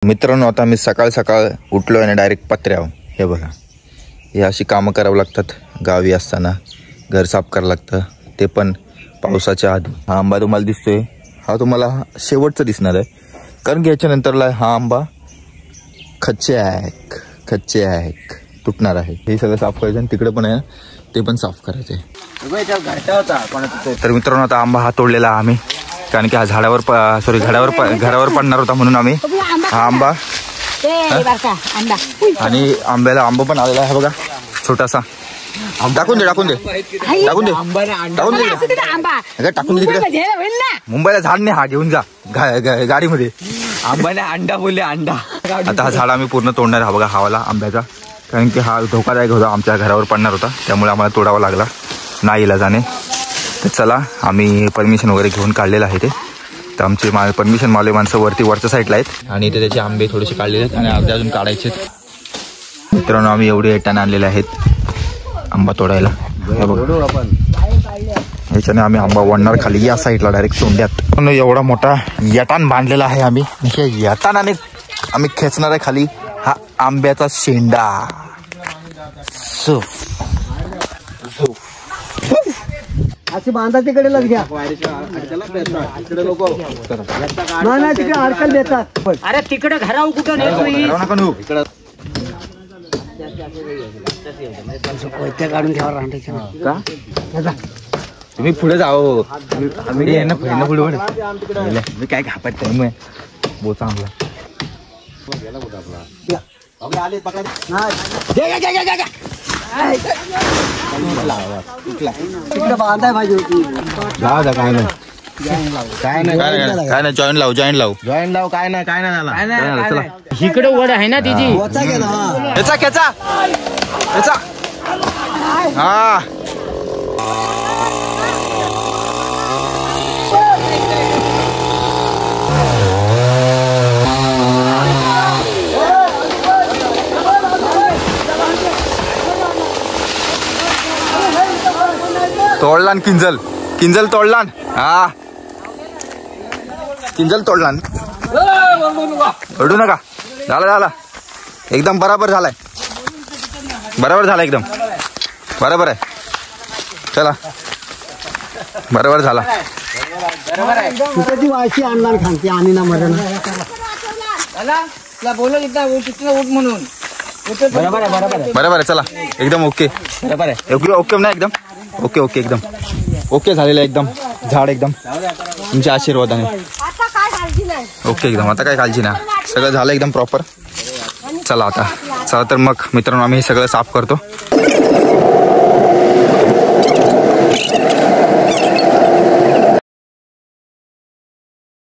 मित्रांनो, आता मी सकाळ सकाळ उठलो आणि डायरेक्ट पत्र्यावर. हे बघा, हे अशी कामं करावं लागतात गावी असताना. घर साफ करावं लागतं, ते पण पावसाच्या आधी. हा आंबा तुम्हाला दिसतोय, हा तुम्हाला शेवटचा दिसणार आहे, कारण की याच्यानंतरला हा आंबा खच्चे आहे तुटणार आहे. हे सगळं साफ करायचं आणि तिकडे पण आहे ते पण साफ करायचं आहे. तर मित्रांनो, आता आंबा हा तोडलेला आम्ही, कारण की हा झाडावर घरावर पडणार होता म्हणून आम्ही हा आंबा. आणि आंब्याला आंबा पण आलेला आहे बघा, छोटासा. टाकून दे तिकडे. मुंबईला झाड नाही, हा घेऊन जा गाडीमध्ये. आंबाने अंडा बोलले, अंडा. आता हा झाड आम्ही पूर्ण तोडणार हा बघा, हावाला आंब्याचा, कारण की हा धोकादायक होता, आमच्या घरावर पडणार होता, त्यामुळे आम्हाला तोडावा लागला नाही इलाजाने. तर चला, आम्ही परमिशन वगैरे घेऊन काढलेलं आहे ते. तर आमचे परमिशन मावले माणसं वरच्या साईडला आहेत आणि इथे त्याचे आंबे थोडेसे काढलेले आहेत आणि अर्धे अजून काढायचे आहेत. मित्रांनो, आम्ही एवढे एटाने आणलेले आहेत आंबा तोडायला. याच्याने आम्ही आंबा वळणार खाली या साईडला डायरेक्ट सोंड्यात. एवढा मोठा यटान बांधलेला आहे आम्ही. यटानाने आम्ही खेचणार आहे खाली हा आंब्याचा शेंडा. अशी बांधा तिकडेलाच घ्या. नाही तिकडे अडकल देतात. अरे तिकडे घराव कुठं काढून घ्यावं राहण्याच्या. तुम्ही पुढे जाओ, पुढे मी काय घापत बो चांगला. तिकडे बांधाय पाहिजे होती. काय नाही जॉईन लाव काय नाही झाला. इकडे वड आहे ना तिची. याचा हा तोडलान किंजल तोडलान. हा किंजल तोडलान. ओढू नका. झाला एकदम बराबर झालाय एकदम बरोबर आहे. चला, बरोबर झाला. वाशी आणणार खांती आणि ना मरण बोलत उठ म्हणून. बरोबर आहे. चला, एकदम ओके. बरोबर आहे. ओके नाही एकदम ओके एकदम ओके झालेलं एकदम. झाड एकदम तुमच्या आशीर्वादाने ओके एकदम. आता काय काळजी नाही, सगळं झालं एकदम प्रॉपर. चला तर मग मित्रांनो, आम्ही हे सगळं साफ करतो.